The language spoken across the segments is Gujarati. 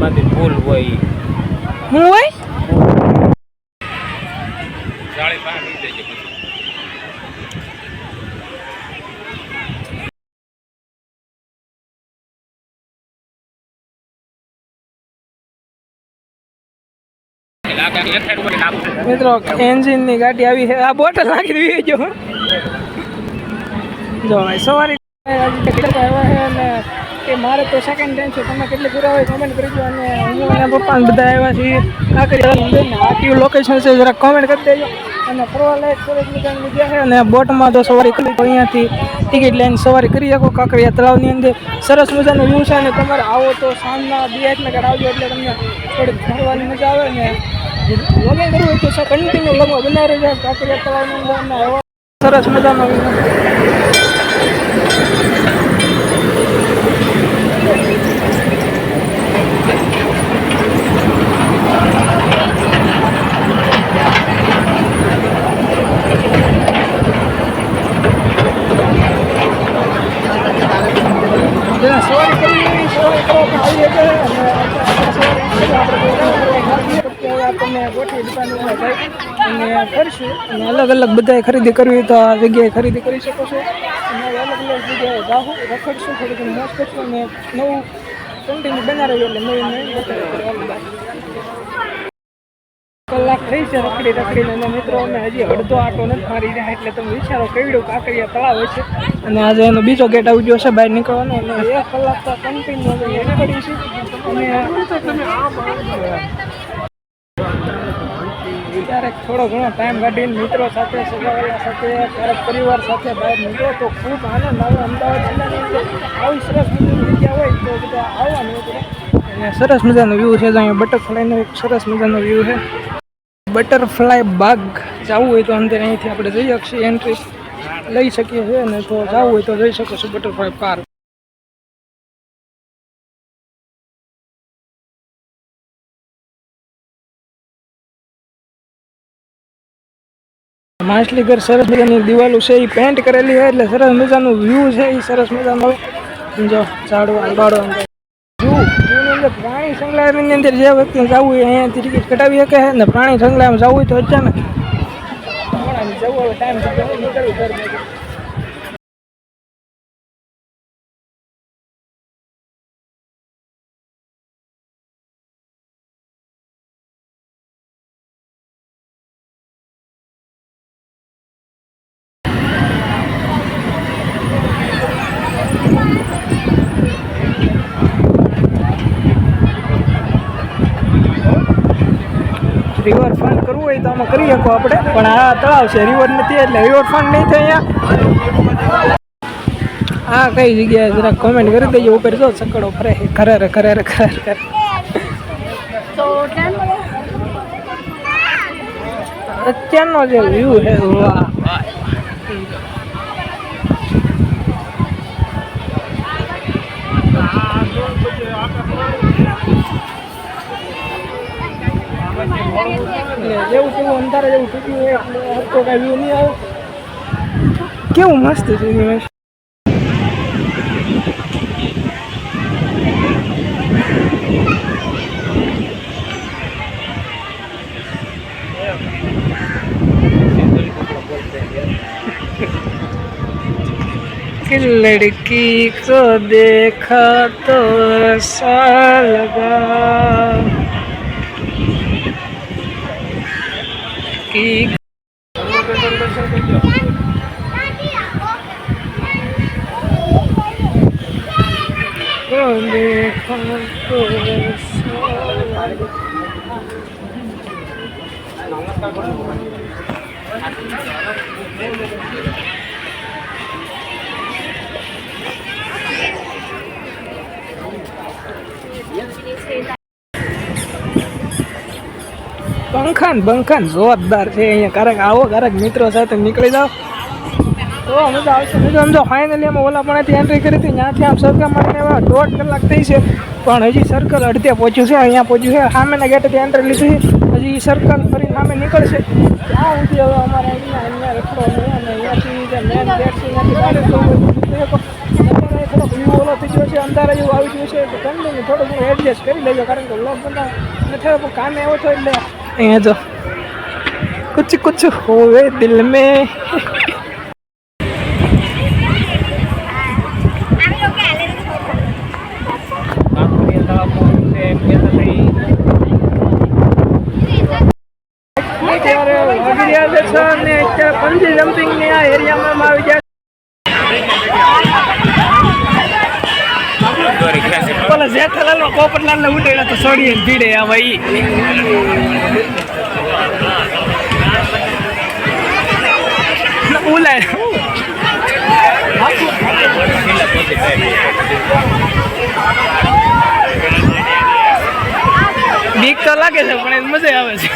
માંથી ફૂલ હોય હું હોય જાળી પાસે નીકળી જાય પછી મિત્રો એન્જિન ની ગાડી આવી છે. આ બોટલ નાખી દેવી જો ભાઈ સવારે આવ્યા છે અને કે મારે તો સેકન્ડ ટાઈમ છે. તમે કેટલી પૂરા હોય કમેન્ટ કરજો અને હું અને પપ્પા બધા આવ્યા છીએ કાંકરિયા લોકેશન છે જરા કોમેન્ટ કરી દેજો. અને ફરવા લાયક સરસ મજાની જગ્યા છે અને બોટમાં તો સવારી કરી અહીંયાથી ટિકિટ લઈને સવારી કરી શકો કાંકરિયા તળાવની અંદર. સરસ મજાનો વ્યૂ છે અને તમારે આવો તો સાંજના 2 વાગ્યા આવજો એટલે તમને થોડીક ફરવાની મજા આવે ને લગ્ન કરવું હોય તો કન્ટિન્યુ લગ્ન બનાવી જાય કાંકરિયા તળાવની અંદર સરસ મજાનો આપણને ગોઠવી દુકાનમાં જાય અને ફરશું અને અલગ અલગ બધાએ ખરીદી કરવી તો આ જગ્યાએ ખરીદી કરી શકો છો. અને અલગ અલગ જગ્યાએ જાહું રખડશું થોડી ઘણી મોજ કરશું અને નવું કન્ટિન્યુ બનાવ્યું એટલે નવી કલાક થઈ છે રખડીને અને મિત્રો અમે હજી અડધો આટો નથી મારી રહ્યા એટલે તમે વિચારો કેવડું કાંકરિયા તળાવ છે. અને આજે એનો બીજો ગેટ આવી ગયો છે બહાર નીકળવાનો અને 1 કલાક તો કન્ટિન્યુ રખડી છે. અને ક્યારેક થોડો ઘણો ટાઈમ કાઢીને મિત્રો સાથે સગાવાલા સાથે ક્યારેક પરિવાર સાથે બહાર નીકળો તો ખૂબ આનંદ આવે. અમદાવાદ જિલ્લાની અંદર આવી સરસ મજાની જગ્યા હોય તો બધા આવવાનું હતું. અને સરસ મજાનો વ્યૂ છે. અહીંયા બટરફ્લાયનો એક સરસ મજાનો વ્યૂ છે. બટરફ્લાય બાગ જવું હોય તો અંદર અહીંથી આપણે જઈ શકીએ એન્ટ્રી લઈ શકીએ છીએ અને તો જવું હોય તો જઈ શકો છો બટરફ્લાય પાર્ક. માછલીઘર સરસ મજાની દિવાલો છે એ પેન્ટ કરેલી છે એટલે સરસ મજાનું વ્યૂ છે એ સરસ મજાનો જો ઝાડવા બાળો જૂની અંદર પ્રાણી સંગ્રહાલયની અંદર જે વ્યક્તિને જવું હોય અહીંયાથી ટિકિટ કટાવી શકે છે. ને પ્રાણી સંગ્રહાલયમાં જવું હોય તો અચાનક જવું હવે ટાઈમ નીકળવું ઘર રિવરફ્રન્ટ કરવું હોય તો આમાં કરી શકો આપણે પણ આ તળાવ છે રિવર નથી એટલે રિવરફ્રન્ટ નહીં થાય અહીંયા. આ કઈ જગ્યાએ જરાક કોમેન્ટ કરી દેજો. ઉપર જો સકડો ફરે ખરે અત્યારનો જે વ્યૂ છે વાહ જેવું તેવું અંધારે જેવું થયું હોય એટલે હરતો કાંઈ વ્યૂ નહીં આવે. કેવું મસ્ત છે નિમેશ. कि लड़की को देखा तो ऐसा लगा कि देखा तो બંખાન જોરદાર છે અહીંયા. ક્યારેક આવો ક્યારેક મિત્રો સાથે નીકળી જાઓ તો મજા આવશે. સમજો ફાઇનલી અમે ઓલા પણ એન્ટ્રી કરી હતી ત્યાંથી આમ સર્કલ મારીને 1.5 કલાક થઈ છે પણ હજી સર્કલ અડધે પહોંચ્યું છે. અહીંયા પહોંચ્યું છે સામેના ગેટેથી એન્ટ્રી લીધી હજી સર્કલ ફરી સામે નીકળશે ત્યાં સુધી હવે અમારે અહીંયા રખડો અને અહીંયાથી જે મેન ગેટ છે ત્યાંથી ડાયરેક્ટ થોડોક વ્યૂ ઓલો સિચ્યુએશન અંધારા જેવું આવી ગયું છે તો કન્ટિન્યુ થોડું ઘણું એડજસ્ટ કરી લેજો કારણ કે વ્લોગ બનાવ નથી પણ કામે આવ્યો છો એટલે અહીંયા જો कुछ कुछ होवे दिल में पंजी जंपिंग ने आ एरिया में આવી ગયા પેલા જેઠાલાલ નો પોપટલાલ ને ઉડેલા તો છોડીએ ભીડે આ ભાઈ ઉલાય બીક તો લાગે છે પણ મજા આવે છે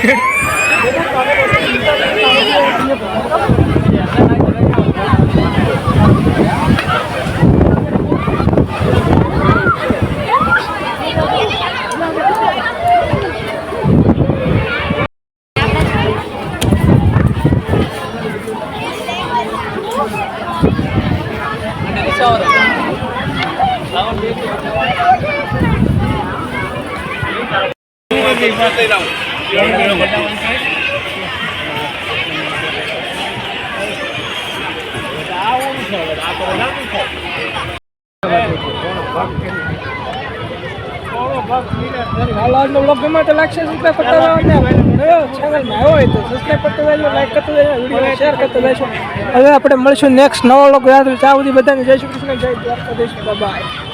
આજનો બ્લોગ ગમે તો લાગશે સબસ્ક્રાઈબ કરતા જાઓ ને ચેનલમાં આવ્યો હોય તો સબસ્ક્રાઈબ કરતા જાજો લાઈક કરતા જાજો વિડીયો શેર કરતા જાજો હવે આપણે મળશું નેક્સ્ટ નવો બ્લોગ યાદ ત્યાં સુધી બધાને જય શ્રી કૃષ્ણ જય દ્વારકાધીશ બાય.